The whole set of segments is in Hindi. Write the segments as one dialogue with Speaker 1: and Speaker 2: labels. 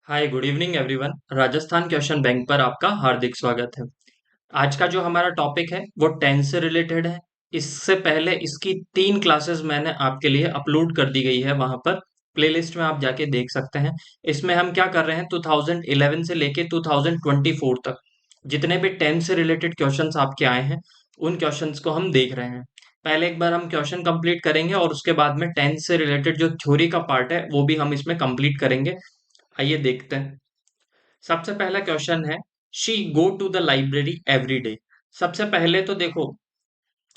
Speaker 1: Hi good evening everyone. Rajasthan question bank पर आपका हार्दिक स्वागत है। आज का जो हमारा टॉपिक है वो टेंस से रिलेटेड है। इससे पहले इसकी 3 क्लासेस मैंने आपके लिए अपलोड कर दी गई है, वहां पर प्लेलिस्ट में आप जाके देख सकते हैं। इसमें हम क्या कर रहे हैं, 2011 से लेके 2024 तक जितने भी टेंस से रिलेटेड क्वेश्चंस आपके आए हैं उन क्वेश्चंस को हम देख रहे हैं। पहले एक बार हम क्वेश्चन कंप्लीट करेंगे और उसके बाद में टेंस से रिलेटेड जो थ्योरी का पार्ट है वो भी हम इसमें कंप्लीट करेंगे। आइए देखते हैं। सबसे पहला क्वेश्चन है, she go to the library every day. सबसे पहले तो देखो,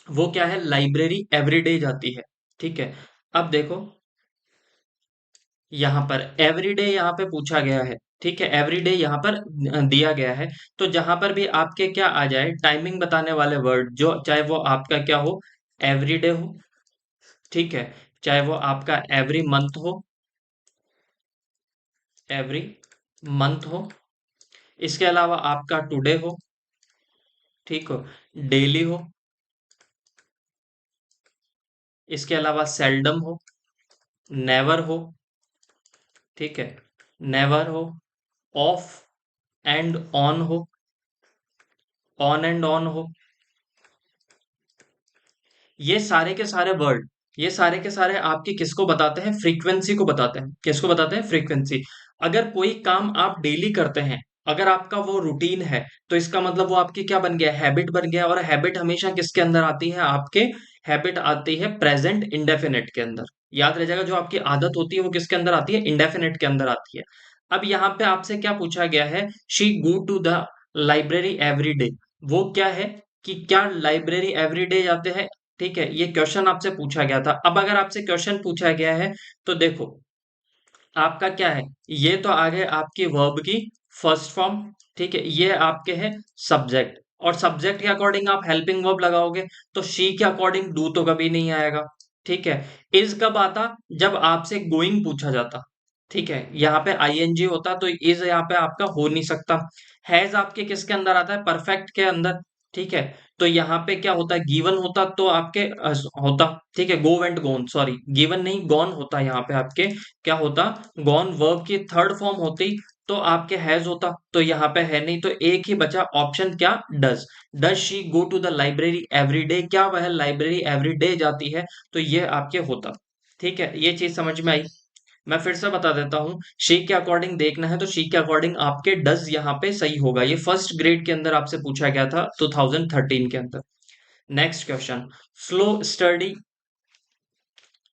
Speaker 1: वो क्या है, लाइब्रेरी एवरी डे जाती है। ठीक है। अब देखो, यहाँ पर एवरीडे यहाँ पे पूछा गया है। ठीक है, एवरीडे यहाँ पर दिया गया है। तो जहां पर भी आपके क्या आ जाए, टाइमिंग बताने वाले वर्ड, जो चाहे वो आपका क्या हो, एवरीडे हो। ठीक है। चाहे वो आपका एवरी मंथ हो, एवरी मंथ हो। इसके अलावा आपका टुडे हो, ठीक हो, डेली हो। इसके अलावा सेल्डम हो, नेवर हो। ठीक है, नेवर हो। ऑफ एंड ऑन हो, ऑन एंड ऑन हो। ये सारे के सारे वर्ड, ये सारे के सारे आपकी किसको बताते हैं, फ्रीक्वेंसी को बताते हैं। किसको बताते हैं, फ्रीक्वेंसी। अगर कोई काम आप डेली करते हैं, अगर आपका वो रूटीन है, तो इसका मतलब वो आपकी क्या बन गया, हैबिट बन गया। और हैबिट हमेशा किसके अंदर आती है, आपके हैबिट आती है प्रेजेंट इंडेफिनिट के अंदर। याद रह जाएगा, जो आपकी आदत होती है वो किसके अंदर आती है, इंडेफिनिट के अंदर आती है। अब यहाँ पे आपसे क्या पूछा गया है, she go to the library every day. वो क्या है कि क्या लाइब्रेरी एवरी डे जाते हैं। ठीक है, ये क्वेश्चन आपसे पूछा गया था। अब अगर आपसे क्वेश्चन पूछा गया है तो देखो, आपका क्या है, ये तो आगे आपकी वर्ब की फर्स्ट फॉर्म। ठीक है, ये आपके है सब्जेक्ट, और सब्जेक्ट के अकॉर्डिंग आप हेल्पिंग वर्ब लगाओगे, तो शी के अकॉर्डिंग डू तो कभी नहीं आएगा। ठीक है। इज कब आता, जब आपसे गोइंग पूछा जाता। ठीक है, यहाँ पे आईएनजी होता तो इज यहाँ पे आपका हो नहीं सकता। हैज आपके किसके अंदर आता है, परफेक्ट के अंदर। ठीक है। तो यहाँ पे क्या होता है, गिवन होता तो आपके होता। ठीक है, गो वेंट गोन, सॉरी गिवन नहीं, गॉन होता यहाँ पे आपके। क्या होता, गॉन वर्ब की थर्ड फॉर्म होती, तो आपके हैज होता। तो यहाँ पे है नहीं, तो एक ही बचा ऑप्शन, क्या, does. Does she go to the library every day, क्या वह लाइब्रेरी एवरी डे जाती है, तो ये आपके होता। ठीक है, ये चीज समझ में आई। मैं फिर से बता देता हूं, शी के अकॉर्डिंग देखना है तो शी के अकॉर्डिंग आपके डज यहाँ पे सही होगा। ये फर्स्ट ग्रेड के अंदर आपसे पूछा गया था 2013 के अंदर। Next question, slow study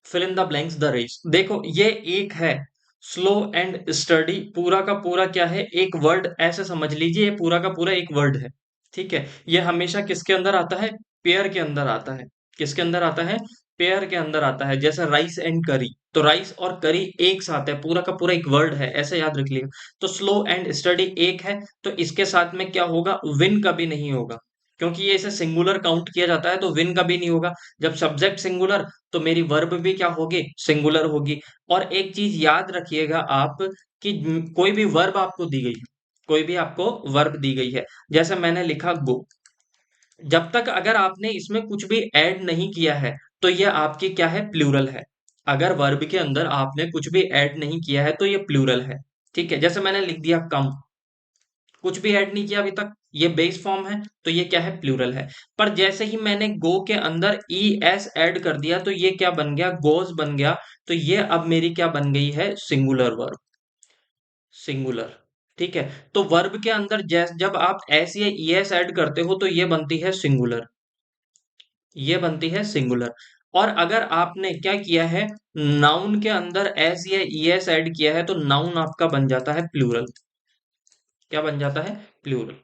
Speaker 1: fill in the blanks the race. देखो ये एक है, स्लो एंड स्टडी पूरा का पूरा क्या है, एक वर्ड ऐसे समझ लीजिए, ये पूरा का पूरा एक वर्ड है। ठीक है, ये हमेशा किसके अंदर आता है, पेयर के अंदर आता है। किसके अंदर आता है, पेयर के अंदर आता है। जैसे राइस एंड करी, तो राइस और करी एक साथ है, पूरा का पूरा एक वर्ड है, ऐसे याद रख लिएगा। तो स्लो एंड स्टडी एक है, तो इसके साथ में क्या होगा, विन कभी नहीं होगा, क्योंकि ये इसे सिंगुलर काउंट किया जाता है, तो विन कभी नहीं होगा। जब सब्जेक्ट सिंगुलर, तो मेरी वर्ब भी क्या होगी, सिंगुलर होगी। और एक चीज याद रखिएगा आप, कि कोई भी वर्ब आपको दी गई है, कोई भी आपको वर्ब दी गई है, जैसे मैंने लिखा गो, जब तक अगर आपने इसमें कुछ भी ऐड नहीं किया है तो ये आपकी क्या है, प्लूरल है। अगर वर्ब के अंदर आपने कुछ भी ऐड नहीं किया है तो ये प्लूरल है। ठीक है, जैसे मैंने लिख दिया कम, कुछ भी ऐड नहीं किया अभी तक, ये बेस फॉर्म है, तो ये क्या है, प्लूरल है। पर जैसे ही मैंने गो के अंदर ई एस ऐड कर दिया तो ये क्या बन गया, गोज बन गया। तो ये अब मेरी क्या बन गई है, सिंगुलर वर्ब, सिंगुलर। ठीक है। तो वर्ब के अंदर जब आप एस या ई एस ऐड करते हो तो ये बनती है सिंगुलर, ये बनती है सिंगुलर। और अगर आपने क्या किया है, नाउन के अंदर एस या ई एस ऐड किया है तो नाउन आपका बन जाता है प्लूरल। क्या बन जाता है, प्लूरल।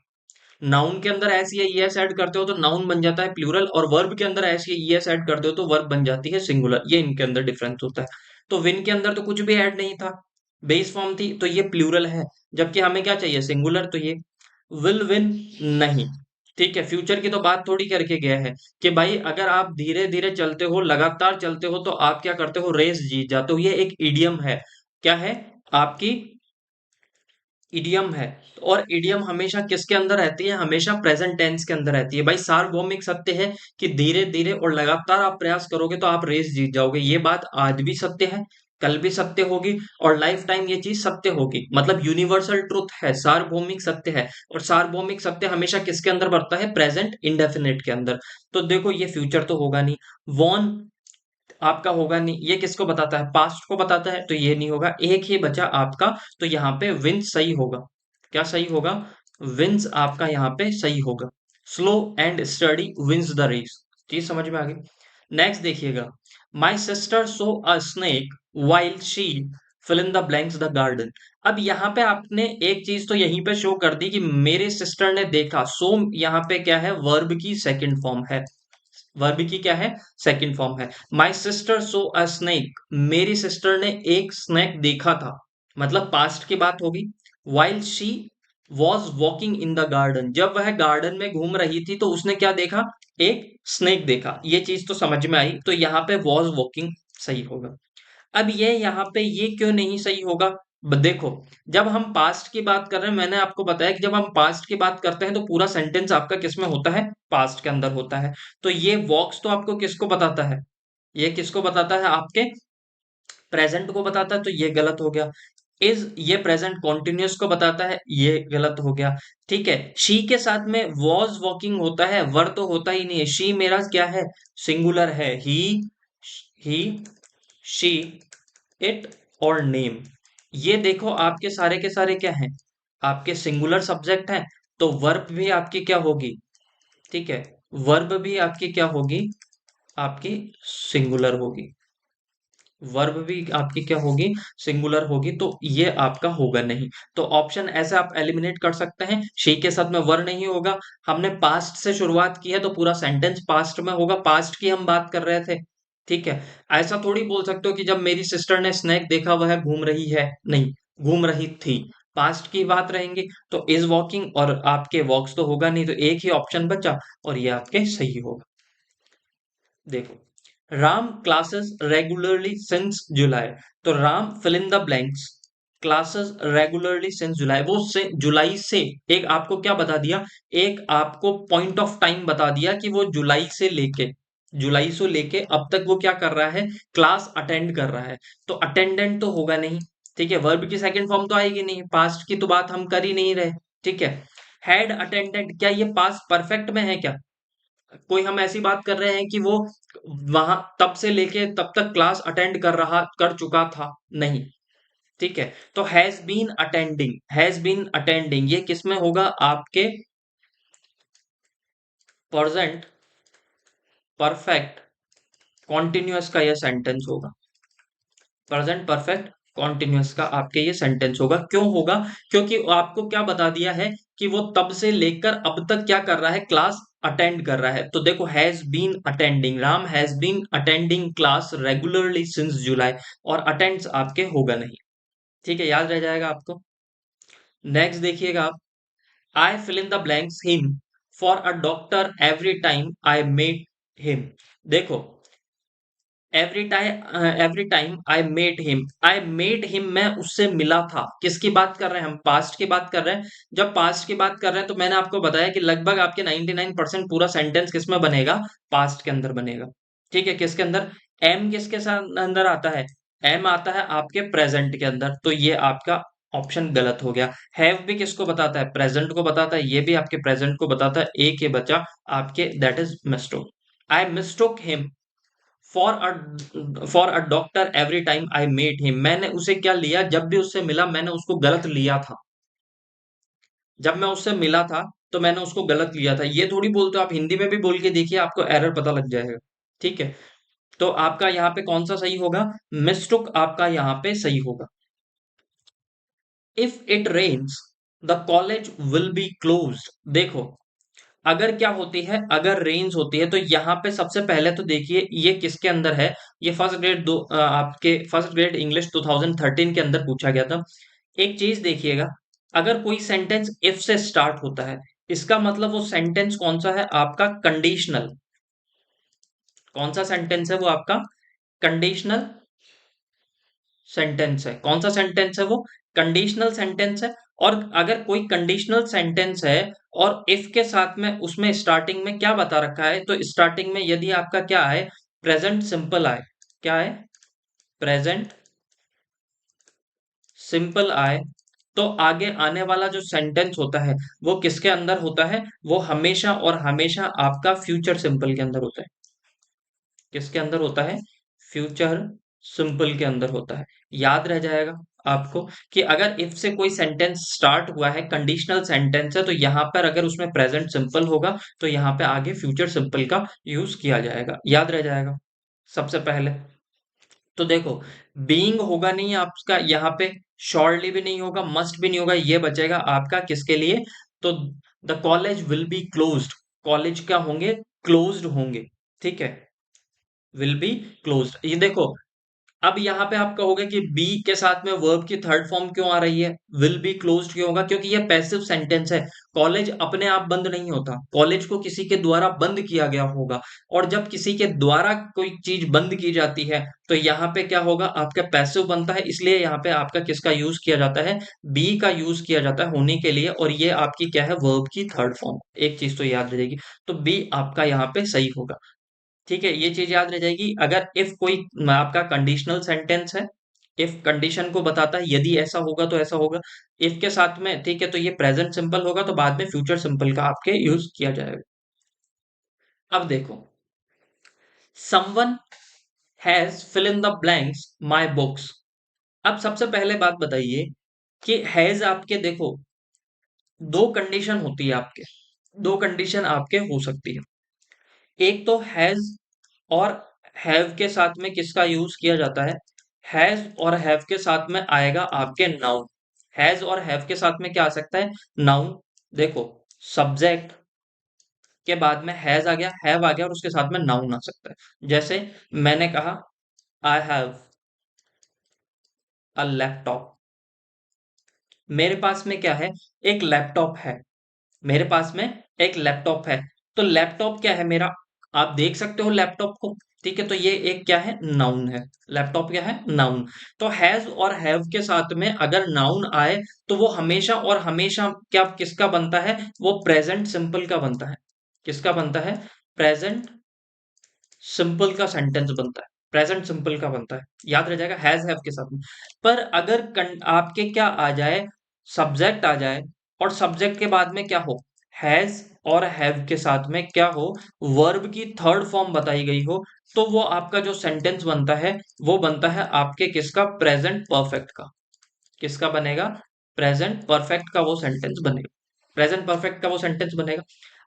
Speaker 1: नाउन के अंदर एस या ईएस ऐड करते हो तो नाउन बन जाता है प्लूरल, और वर्ब के अंदर एस या ईएस ऐड करते हो तो वर्ब बन जाती है सिंगुलर। ये इनके अंदर डिफरेंस होता है। तो विन के अंदर तो कुछ भी ऐड नहीं था, बेस फॉर्म थी, तो ये प्लूरल है। जबकि हमें क्या चाहिए, सिंगुलर, तो ये विल विन नहीं। ठीक है, फ्यूचर की तो बात थोड़ी करके गया है कि भाई अगर आप धीरे धीरे चलते हो, लगातार चलते हो, तो आप क्या करते हो, रेस जीत जाते हो। ये एक इडियम है, क्या है आपकी, इडियम है। और इडियम हमेशा किसके अंदर रहती है, हमेशा प्रेजेंट टेंस के अंदर रहती है। भाई सार्वभौमिक सत्य है कि धीरे धीरे और लगातार आप प्रयास करोगे तो आप रेस जीत जाओगे, ये बात आज भी सत्य है, कल भी सत्य होगी और लाइफ टाइम ये चीज सत्य होगी, मतलब यूनिवर्सल ट्रुथ है, सार्वभौमिक सत्य है। और सार्वभौमिक सत्य हमेशा किसके अंदर बढ़ता है? प्रेजेंट इंडेफिनिट के अंदर। तो देखो ये फ्यूचर तो होगा नहीं, वॉन आपका होगा नहीं, ये किसको बताता है? पास्ट को बताता है, तो ये नहीं होगा। एक ही बचा आपका, तो यहाँ पे विंस सही होगा। क्या सही होगा? विंस आपका यहाँ पे सही होगा। Slow and study wins the race. चीज समझ में आ गई? नेक्स्ट देखिएगा, my sister saw a snake while she fill in the blanks the garden. अब यहाँ पे आपने एक चीज तो यहीं पे शो कर दी कि मेरे सिस्टर ने देखा। सो यहाँ पे क्या है? वर्ब की सेकंड फॉर्म है। वर्ब की क्या है? सेकंड फॉर्म है। माई सिस्टर सो अ स्नेक, मेरी सिस्टर ने एक स्नेक देखा था, मतलब पास्ट की बात होगी। While she was walking in the garden, जब वह गार्डन में घूम रही थी तो उसने क्या देखा? एक स्नेक देखा। ये चीज तो समझ में आई, तो यहाँ पे वॉज वॉकिंग सही होगा। अब ये यहाँ पे ये क्यों नहीं सही होगा? देखो, जब हम पास्ट की बात कर रहे हैं, मैंने आपको बताया कि जब हम पास्ट की बात करते हैं तो पूरा सेंटेंस आपका किसमें होता है? पास्ट के अंदर होता है। तो ये वॉक्स तो आपको किसको बताता है? ये किसको बताता है? आपके प्रेजेंट को बताता है, तो ये गलत हो गया। इज ये प्रेजेंट कॉन्टिन्यूस को बताता है, ये गलत हो गया। ठीक है, शी के साथ में वॉज वॉकिंग होता है, वर तो होता ही नहीं है। शी मेरा क्या है? सिंगुलर है। ही शी इट और नेम। ये देखो आपके सारे के सारे क्या हैं? आपके सिंगुलर सब्जेक्ट हैं, तो वर्ब भी आपकी क्या होगी? ठीक है, वर्ब भी आपकी क्या होगी? आपकी सिंगुलर होगी। वर्ब भी आपकी क्या होगी? सिंगुलर होगी, तो ये आपका होगा नहीं। तो ऑप्शन ऐसे आप एलिमिनेट कर सकते हैं। शी के साथ में वर नहीं होगा। हमने पास्ट से शुरुआत की है तो पूरा सेंटेंस पास्ट में होगा, पास्ट की हम बात कर रहे थे। ठीक है, ऐसा थोड़ी बोल सकते हो कि जब मेरी सिस्टर ने स्नैक देखा वह घूम रही है, नहीं, घूम रही थी। पास्ट की बात रहेंगी, तो इज वॉकिंग और आपके वॉक्स तो होगा नहीं, तो एक ही ऑप्शन बचा और ये आपके सही होगा। देखो, Ram classes regularly since July. तो Ram fill in the blanks classes regularly since July, वो से जुलाई से एक आपको क्या बता दिया? एक आपको पॉइंट ऑफ टाइम बता दिया कि वो जुलाई से लेके अब तक वो क्या कर रहा है? क्लास अटेंड कर रहा है। तो अटेंडेंट तो होगा नहीं। ठीक है, वर्ब की सेकंड फॉर्म तो आएगी नहीं, पास्ट की तो बात हम कर ही नहीं रहे। ठीक है, हैड अटेंडेंट, क्या ये पास्ट परफेक्ट में है क्या? कोई हम ऐसी बात कर रहे हैं कि वो वहां तब से लेके तब तक क्लास अटेंड कर चुका था? नहीं। ठीक है, तो हैज बीन अटेंडिंग ये किस में होगा? आपके प्रेजेंट परफेक्ट कॉन्टिन्यूअस का यह सेंटेंस होगा। प्रेजेंट परफेक्ट कॉन्टिन्यूअस का आपके ये सेंटेंस होगा। क्यों होगा? क्योंकि आपको क्या बता दिया है कि वो तब से लेकर अब तक क्या कर रहा है? क्लास अटेंड कर रहा है। तो देखो, has been attending, Ram has been attending class regularly since July, और अटेंड्स आपके होगा नहीं। ठीक है, याद रह जाएगा आपको। नेक्स्ट देखिएगा आप, I fill in the blanks him for a doctor every time I met him. देखो, every time I met him, मैं उससे मिला था। किसकी बात कर रहे हैं हम? पास्ट की बात कर रहे हैं। जब पास्ट की बात कर रहे हैं तो मैंने आपको बताया कि लगभग आपके 99% पूरा सेंटेंस किस में बनेगा? पास्ट के अंदर बनेगा। ठीक है, किसके अंदर? एम किसके साथ अंदर आता है? एम आता है आपके प्रेजेंट के अंदर, तो ये आपका ऑप्शन गलत हो गया। हैव भी किसको बताता है? प्रेजेंट को बताता है, ये भी आपके प्रेजेंट को बताता है। एक ये बचा आपके, that is mistook. I mistook him for a doctor every time I met him, मैंने उसे क्या लिया? जब भी उससे मिला मैंने उसको गलत लिया था। जब मैं उससे मिला था तो मैंने उसको गलत लिया था। ये थोड़ी बोलते हो, आप हिंदी में भी बोल के देखिए, आपको एरर पता लग जाएगा। ठीक है, तो आपका यहाँ पे कौन सा सही होगा? मिस्टुक आपका यहाँ पे सही होगा। If it rains the college will be closed. देखो, अगर क्या होती है? अगर रेंज होती है तो यहाँ पे सबसे पहले तो देखिए ये किसके अंदर है? ये आपके फर्स्ट ग्रेड इंग्लिश 2013 के अंदर पूछा गया था। एक चीज देखिएगा, अगर कोई सेंटेंस इफ से स्टार्ट होता है, इसका मतलब वो सेंटेंस कौन सा है? आपका कंडीशनल। कौन सा सेंटेंस है वो? आपका कंडीशनल सेंटेंस है। कौन सा सेंटेंस है वो? कंडीशनल सेंटेंस है। और अगर कोई कंडीशनल सेंटेंस है और इफ के साथ में उसमें स्टार्टिंग में क्या बता रखा है, तो स्टार्टिंग में यदि आपका क्या है? प्रेजेंट सिंपल आए। क्या है? प्रेजेंट सिंपल आए तो आगे आने वाला जो सेंटेंस होता है वो किसके अंदर होता है, वो हमेशा और हमेशा आपका फ्यूचर सिंपल के अंदर होता है। किसके अंदर होता है? फ्यूचर सिंपल के अंदर होता है। याद रह जाएगा आपको कि अगर इफ से कोई सेंटेंस स्टार्ट हुआ है, कंडीशनल सेंटेंस है, तो यहां पर अगर उसमें प्रेजेंट सिंपल होगा तो यहां पे आगे फ्यूचर सिंपल का यूज किया जाएगा। याद रह जाएगा सबसे पहले। तो देखो, बीइंग होगा नहीं आपका यहाँ पे, श्योरली भी नहीं होगा, मस्ट भी नहीं होगा, ये बचेगा आपका किसके लिए? तो the college will be closed. College क्या होंगे? क्लोज्ड होंगे। ठीक है, विल बी क्लोज्ड। ये देखो, अब यहाँ पे आप कहोगे कि बी के साथ में वर्ब की थर्ड फॉर्म क्यों आ रही है, विल बी क्लोज्ड क्यों होगा? क्योंकि ये पैसिव सेंटेंस है। कॉलेज अपने आप बंद नहीं होता, कॉलेज को किसी के द्वारा बंद किया गया होगा। और जब किसी के द्वारा कोई चीज बंद की जाती है तो यहाँ पे क्या होगा? आपका पैसिव बनता है, इसलिए यहाँ पे आपका किसका यूज किया जाता है? बी का यूज किया जाता है होने के लिए, और ये आपकी क्या है? वर्ब की थर्ड फॉर्म। एक चीज तो याद रहेगी, तो बी आपका यहाँ पे सही होगा। ठीक है, ये चीज याद रह जाएगी। अगर इफ कोई आपका कंडीशनल सेंटेंस है, इफ कंडीशन को बताता है यदि ऐसा होगा तो ऐसा होगा, इफ के साथ में, ठीक है, तो ये प्रेजेंट सिंपल होगा, तो बाद में फ्यूचर सिंपल का आपके यूज किया जाएगा। अब देखो, someone has fill in the blanks my books. अब सबसे पहले बात बताइए कि हैज आपके, देखो, दो कंडीशन होती है आपके, दो कंडीशन आपके हो सकती है। एक तो हैज और हैव के साथ में किसका यूज किया जाता है? हैज और हैव के साथ में आएगा आपके नाउन। हैज और हैव के साथ में क्या आ सकता है? नाउन। देखो, सब्जेक्ट के बाद में हैज आ गया, हैव आ गया, और उसके साथ में नाउन आ सकता है। जैसे मैंने कहा, आई हैव अ लैपटॉप। मेरे पास में क्या है? एक लैपटॉप है। मेरे पास में एक लैपटॉप है। तो लैपटॉप क्या है मेरा? आप देख सकते हो लैपटॉप को। ठीक है, तो ये एक क्या है? नाउन है। लैपटॉप क्या है? नाउन। तो हैज और हैव के साथ में अगर नाउन आए तो वो हमेशा और हमेशा क्या किसका बनता है? वो प्रेजेंट सिंपल का बनता है। किसका बनता है? प्रेजेंट सिंपल का सेंटेंस बनता है, प्रेजेंट सिंपल का बनता है। याद रह जाएगा हैज हैव के साथ में। पर अगर आपके क्या आ जाए? सब्जेक्ट आ जाए, और सब्जेक्ट के बाद में क्या हो? हैज और हैव के साथ में क्या हो? वर्ब की थर्ड फॉर्म बताई गई हो, तो वो आपका जो सेंटेंस बनता है वो बनता है आपके किसका? प्रेजेंट परफेक्ट का। किसका बनेगा? प्रेजेंट परफेक्ट का वो सेंटेंस बनेगा। प्रेजेंट परफेक्ट का वो सेंटेंस बनेगा।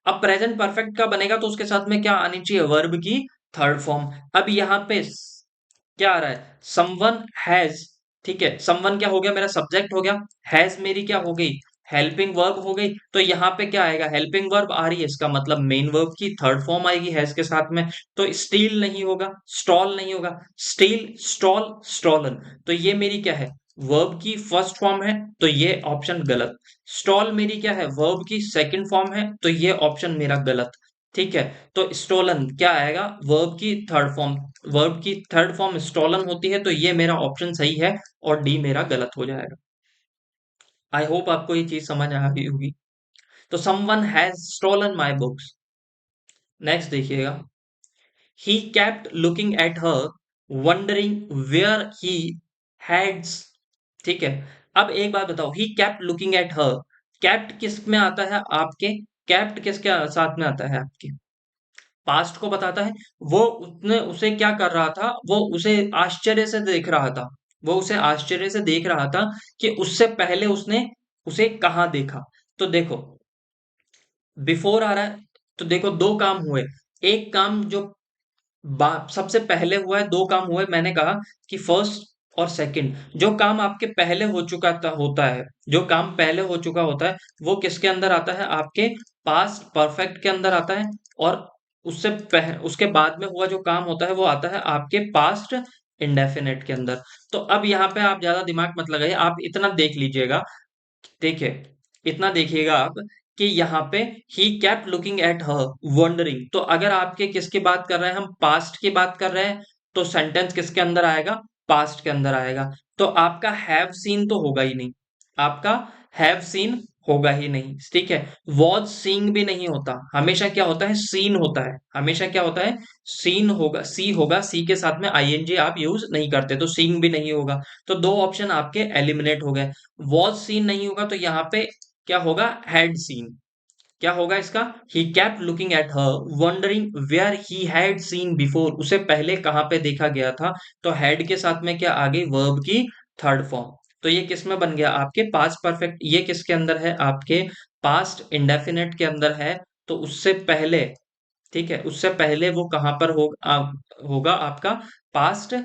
Speaker 1: अब प्रेजेंट परफेक्ट का बनेगा तो उसके साथ में क्या आनी चाहिए? वर्ब की थर्ड फॉर्म। अब यहाँ पे क्या आ रहा है? Someone has. ठीक है, समवन क्या हो गया? मेरा सब्जेक्ट हो गया। हैज मेरी क्या हो गई? हेल्पिंग वर्ब हो गई। तो यहाँ पे क्या आएगा? हेल्पिंग वर्ब आ रही है, इसका मतलब मेन वर्ब की थर्ड फॉर्म आएगी हैज के साथ में। तो स्टील नहीं होगा, स्टॉल नहीं होगा, स्टील, स्टॉल, स्टॉलन। तो ये मेरी क्या है? वर्ब की फर्स्ट फॉर्म है, तो ये ऑप्शन गलत। स्टॉल मेरी क्या है? वर्ब की सेकंड फॉर्म है, तो ये ऑप्शन मेरा गलत। ठीक है, तो स्टोलन क्या आएगा? वर्ब की थर्ड फॉर्म। वर्ब की थर्ड फॉर्म स्टोलन होती है, तो ये मेरा ऑप्शन सही है, और डी मेरा गलत हो जाएगा। आई होप आपको ये चीज समझ आ गई होगी। तो someone has stolen my books. Next देखिएगा, he kept looking at her wondering where he heads. ठीक है, अब एक बात बताओ, he kept looking at her, kept किस में आता है आपके? kept किसके साथ में आता है आपके? पास्ट को बताता है। वो उसने उसे क्या कर रहा था? वो उसे आश्चर्य से देख रहा था। वो उसे आश्चर्य से देख रहा था कि उससे पहले उसने उसे कहाँ देखा। तो देखो, बिफोर आ रहा है, तो देखो दो काम हुए। एक काम जो सबसे पहले हुआ है, दो काम हुए। मैंने कहा कि फर्स्ट और सेकंड, जो काम आपके पहले हो चुका था होता है, जो काम पहले हो चुका होता है वो किसके अंदर आता है? आपके पास्ट परफेक्ट के अंदर आता है। और उसके बाद में हुआ जो काम होता है वो आता है आपके पास्ट इंडेफिनिट के अंदर। तो अब यहाँ पे आप ज्यादा दिमाग मत लगाइए, आप इतना देख लीजिएगा। देखिए, इतना देखिएगा आप कि यहाँ पे ही kept looking at her wondering. तो अगर आपके किसकी बात कर रहे हैं? हम पास्ट की बात कर रहे हैं, तो सेंटेंस किसके अंदर आएगा? पास्ट के अंदर आएगा। तो आपका हैव सीन तो होगा ही नहीं, आपका हैव सीन होगा ही नहीं, ठीक है। वॉज सीइंग भी नहीं होता, हमेशा क्या होता है, सीन होता है, हमेशा क्या होता है, सीन होगा, सी होगा, सी के साथ में आईएनजी आप यूज नहीं करते, तो सीइंग भी नहीं होगा। तो दो ऑप्शन आपके एलिमिनेट हो गए। वॉज सीन नहीं होगा, तो यहाँ पे क्या होगा, हैड सीन। क्या होगा इसका, he kept looking at her wondering where he had seen before, उसे पहले कहाँ पे देखा गया था। तो हैड के साथ में क्या आ गई, वर्ब की थर्ड फॉर्म। तो ये किस में बन गया, आपके पास्ट परफेक्ट, ये किसके अंदर है, आपके पास्ट इंडेफिनेट के अंदर है। तो उससे पहले, ठीक है, उससे पहले वो कहाँ पर होगा आपका, पास्ट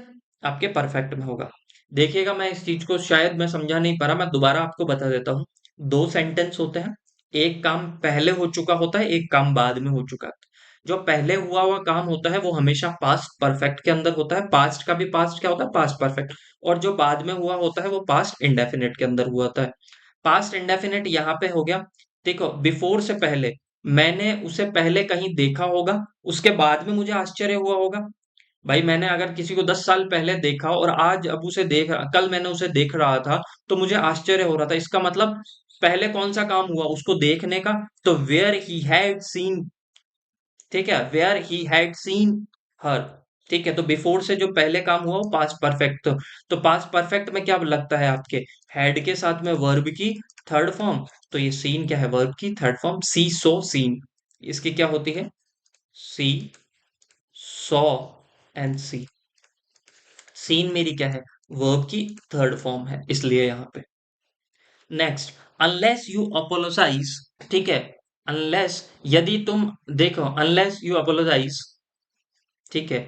Speaker 1: आपके परफेक्ट में होगा। देखिएगा, मैं इस चीज को शायद मैं समझा नहीं पा रहा, मैं दोबारा आपको बता देता हूँ। दो सेंटेंस होते हैं, एक काम पहले हो चुका होता है, एक काम बाद में हो चुका है। जो पहले हुआ हुआ काम होता है वो हमेशा पास्ट परफेक्ट के अंदर होता है, पास्ट का भी पास्ट क्या होता है, पास्ट परफेक्ट। और जो बाद में हुआ होता है वो पास्ट इंडेफिनिट के अंदर हुआ होता है। पास्ट इंडेफिनिट यहाँ पे हो गया। देखो, बिफोर से पहले, मैंने उसे पहले कहीं देखा होगा, उसके बाद में मुझे आश्चर्य हुआ होगा। भाई, मैंने अगर किसी को 10 साल पहले देखा और आज अब उसे कल मैंने उसे देख रहा था, तो मुझे आश्चर्य हो रहा था, इसका मतलब पहले कौन सा काम हुआ, उसको देखने का। तो वेयर ही हैड सीन, ठीक है, where he had seen her, ठीक है। तो बिफोर से जो पहले काम हुआ वो पास्ट परफेक्ट, तो पास्ट परफेक्ट में क्या लगता है आपके, हैड के साथ में वर्ब की थर्ड फॉर्म। तो ये सीन क्या है, वर्ब की थर्ड फॉर्म, सी सो सीन, इसकी क्या होती है, सी सॉ एंड सी। सीन मेरी क्या है, वर्ब की थर्ड फॉर्म है, इसलिए यहां पे। नेक्स्ट, अनलेस यू अपोलोजाइज, ठीक है, अनलेस, यदि तुम, देखो, अनलेस यू अपोलोजाइज, ठीक है।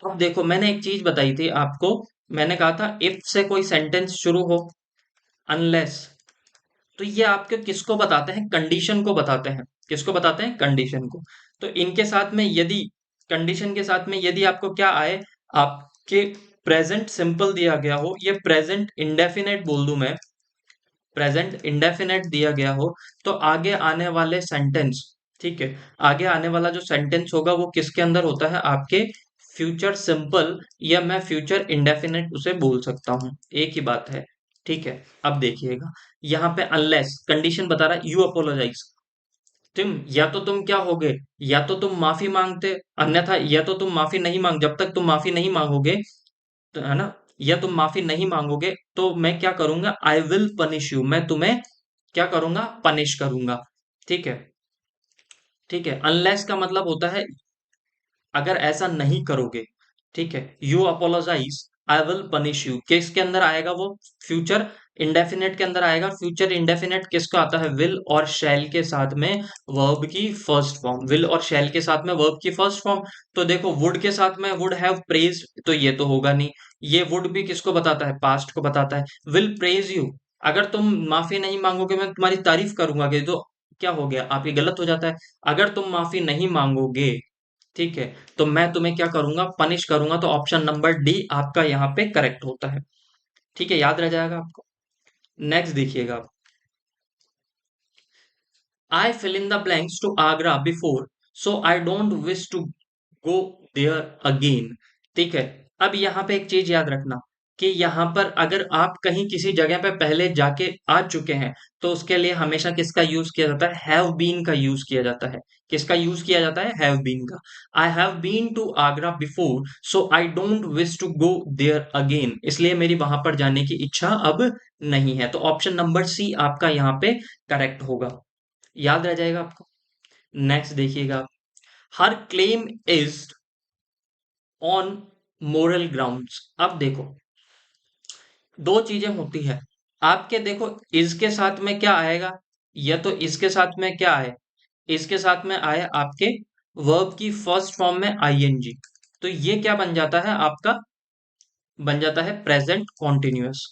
Speaker 1: अब देखो, मैंने एक चीज बताई थी आपको, मैंने कहा था इफ से कोई सेंटेंस शुरू हो, अनलेस, तो ये आपके किसको बताते हैं, कंडीशन को बताते हैं, किसको बताते हैं, कंडीशन को। तो इनके साथ में यदि, कंडीशन के साथ में यदि आपको क्या आए, आपके प्रेजेंट सिंपल दिया गया हो, ये प्रेजेंट इंडेफिनेट बोल दूं मैं, प्रेजेंट इंडेफिनेट दिया गया हो, तो आगे आने वाले सेंटेंस, ठीक है, आगे आने वाला जो सेंटेंस होगा वो किसके अंदर होता है, आपके फ्यूचर सिंपल, या मैं फ्यूचर इंडेफिनेट उसे बोल सकता हूं, एक ही बात है, ठीक है। अब देखिएगा, यहाँ पे अनलेस कंडीशन बता रहा है, यू अपोलोजाइज, तुम, या तो तुम क्या होगे, या तो तुम माफी मांगते, अन्यथा या तो तुम माफी नहीं मांग, जब तक तुम माफी नहीं मांगोगे, तो है ना, या तुम माफी नहीं मांगोगे, तो मैं क्या करूंगा, आई विल पनिश यू, मैं तुम्हें क्या करूंगा, पनिश करूंगा, ठीक है, ठीक है। अनलेस का मतलब होता है अगर ऐसा नहीं करोगे, ठीक है, you apologise, I will punish you, किसके अंदर आएगा वो, फ्यूचर इंडेफिनेट के अंदर आएगा। फ्यूचर इंडेफिनेट किसका आता है, विल और शैल के साथ में वर्ब की फर्स्ट फॉर्म, विल और शैल के साथ में वर्ब की फर्स्ट फॉर्म। तो देखो, वुड के साथ में वुड हैव प्रेज, तो ये तो होगा नहीं, ये वुड भी किसको बताता है, पास्ट को बताता है। विल प्रेज यू, अगर तुम माफी नहीं मांगोगे मैं तुम्हारी तारीफ करूंगा, कि तो क्या हो गया, आप ये गलत हो जाता है। अगर तुम माफी नहीं मांगोगे, ठीक है, तो मैं तुम्हें क्या करूंगा, पनिश करूंगा। तो ऑप्शन नंबर डी आपका यहाँ पे करेक्ट होता है, ठीक है, याद रह जाएगा आपको। नेक्स्ट देखिएगा, I fill in the blanks to Agra before, so I don't wish to go there again, ठीक है। अब यहाँ पे एक चीज याद रखना, कि यहाँ पर अगर आप कहीं किसी जगह पे पहले जाके आ चुके हैं, तो उसके लिए हमेशा किसका यूज किया जाता है, हैव बीन का यूज किया जाता है। किसका यूज किया जाता है, हैव बीन का। I have been to Agra before, so I don't wish to go there again, इसलिए मेरी वहां पर जाने की इच्छा अब नहीं है। तो ऑप्शन नंबर सी आपका यहाँ पे करेक्ट होगा, याद रह जाएगा आपको। नेक्स्ट देखिएगा, हर claim is on moral grounds. अब देखो, दो चीजें होती है आपके, देखो, इसके साथ में क्या आएगा, या तो इसके साथ में क्या आए, इसके साथ में आए आपके वर्ब की फर्स्ट फॉर्म में आईएनजी, तो ये क्या बन जाता है आपका, बन जाता है प्रेजेंट कॉन्टिन्यूअस।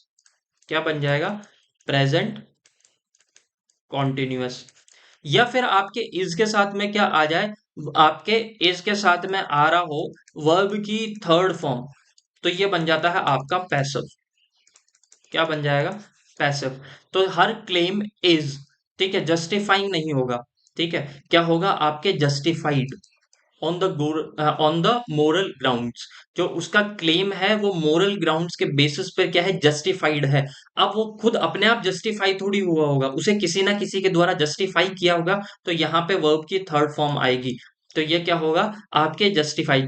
Speaker 1: क्या बन जाएगा, प्रेजेंट कॉन्टिन्यूअस। या फिर आपके इज के साथ में क्या आ जाए, आपके इज के साथ में आ रहा हो वर्ब की थर्ड फॉर्म, तो ये बन जाता है आपका पैसिव। क्या बन जाएगा, पैसिव। तो हर क्लेम इज, ठीक है, जस्टिफाइंग नहीं होगा, ठीक है, क्या होगा आपके justified, on the moral grounds. जो उसका क्लेम है वो मोरल ग्राउंड्स के बेसिस पर क्या है, जस्टिफाइड है। अब वो खुद अपने आप जस्टिफाई थोड़ी हुआ होगा, उसे किसी ना किसी के द्वारा जस्टिफाई किया होगा, तो यहाँ पे वर्ब की थर्ड फॉर्म आएगी। तो ये क्या होगा, आपके जस्टिफाई,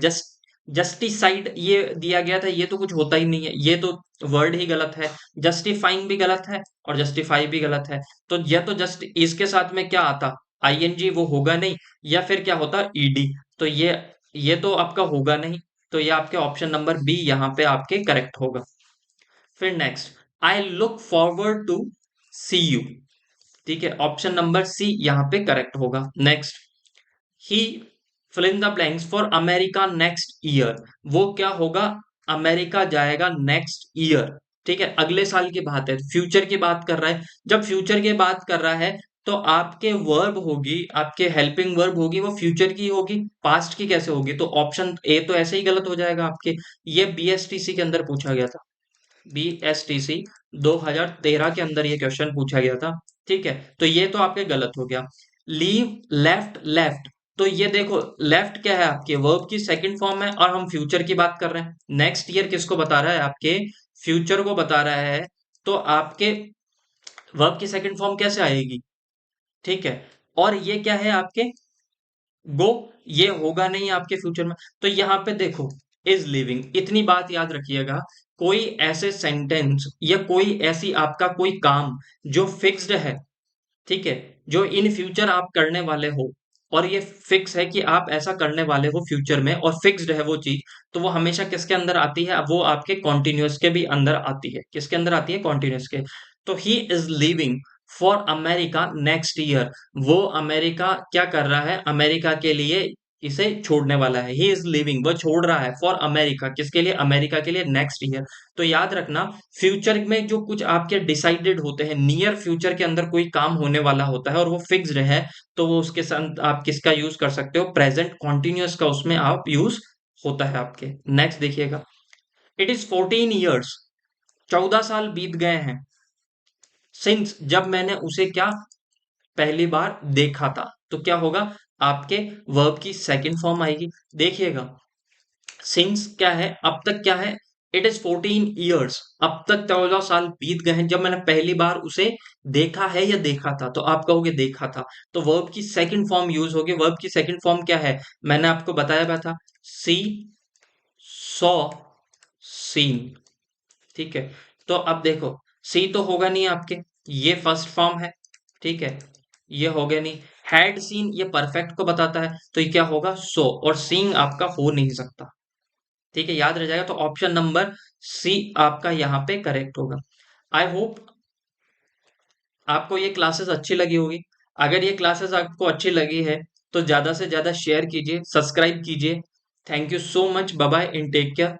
Speaker 1: जस्टिसाइड ये दिया गया था, ये तो कुछ होता ही नहीं है, ये तो वर्ड ही गलत है। जस्टिफाइंग भी गलत है और जस्टिफाई भी गलत है। तो या तो जस्ट इसके साथ में क्या आता, आईएनजी, वो होगा नहीं, या फिर क्या होता, ईडी। तो ये तो आपका होगा नहीं। तो ये आपके ऑप्शन नंबर बी यहाँ पे आपके करेक्ट होगा। फिर next, I look forward to see you. ठीक है, ऑप्शन नंबर सी यहाँ पे करेक्ट होगा। Next, he fill in the blanks for America next year. वो क्या होगा, अमेरिका जाएगा नेक्स्ट ईयर। ठीक है, अगले साल की बात है, फ्यूचर की बात कर रहा है। जब फ्यूचर की बात कर रहा है तो आपके वर्ब होगी, आपके हेल्पिंग वर्ब होगी, वो फ्यूचर की होगी, पास्ट की कैसे होगी। तो ऑप्शन ए तो ऐसे ही गलत हो जाएगा आपके। ये बीएसटीसी के अंदर पूछा गया था, बीएसटीसी 2013 के अंदर ये क्वेश्चन पूछा गया था। ठीक है, तो ये तो आपके गलत हो गया। Leave, left, left. तो ये देखो, लेफ्ट क्या है, आपके वर्ब की सेकंड फॉर्म है और हम फ्यूचर की बात कर रहे हैं। नेक्स्ट ईयर किसको बता रहा है, आपके फ्यूचर को बता रहा है। तो आपके वर्ब की सेकंड फॉर्म कैसे आएगी। ठीक है, और ये क्या है आपके, गो, ये होगा नहीं आपके फ्यूचर में। तो यहाँ पे देखो, इज लिविंग, इतनी बात याद रखिएगा। कोई ऐसे सेंटेंस या कोई ऐसी आपका कोई काम जो फिक्स्ड है, ठीक है, जो इन फ्यूचर आप करने वाले हो, और ये फिक्स है कि आप ऐसा करने वाले हो फ्यूचर में, और फिक्स्ड है वो चीज, तो वो हमेशा किसके अंदर आती है, वो आपके कॉन्टिन्यूअस के भी अंदर आती है। किसके अंदर आती है, कॉन्टिन्यूअस के। तो he is living for America next year. वो अमेरिका क्या कर रहा है, अमेरिका के लिए इसे छोड़ने वाला है। ही इज लिविंग, वो छोड़ रहा है, फॉर अमेरिका, किसके लिए, अमेरिका के लिए, नेक्स्ट ईयर। तो याद रखना, फ्यूचर में जो कुछ आपके डिसाइडेड होते हैं, नियर फ्यूचर के अंदर कोई काम होने वाला होता है और वो फिक्स्ड है, तो वो उसके साथ आप किसका यूज कर सकते हो, प्रेजेंट कॉन्टिन्यूअस का उसमें आप यूज होता है आपके। नेक्स्ट देखिएगा, इट इज 14 ईयर्स, 14 साल बीत गए हैं, सिंस, जब मैंने उसे क्या पहली बार देखा था। तो क्या होगा, आपके वर्ब की सेकंड फॉर्म आएगी। देखिएगा, सिंस क्या है, अब तक क्या है, इट इज 14 ईयर्स, अब तक 14 साल बीत गए हैं, जब मैंने पहली बार उसे देखा है या देखा था। तो आप कहोगे देखा था, तो वर्ब की सेकंड फॉर्म यूज होगी। वर्ब की सेकंड फॉर्म क्या है, मैंने आपको बताया हुआ था, सी, सॉ, सीन। ठीक है, तो अब देखो, सी तो होगा नहीं आपके, ये फर्स्ट फॉर्म है। ठीक है, ये हो गया नहीं। हैड सीन, ये परफेक्ट को बताता है, तो ये क्या होगा, सो, और सीइंग आपका हो नहीं सकता। ठीक है, याद रह जाएगा। तो ऑप्शन नंबर सी आपका यहाँ पे करेक्ट होगा। आई होप आपको ये क्लासेस अच्छी लगी होगी। अगर ये क्लासेस आपको अच्छी लगी है तो ज्यादा से ज्यादा शेयर कीजिए, सब्सक्राइब कीजिए। Thank you so much, bye bye, इन टेक केयर।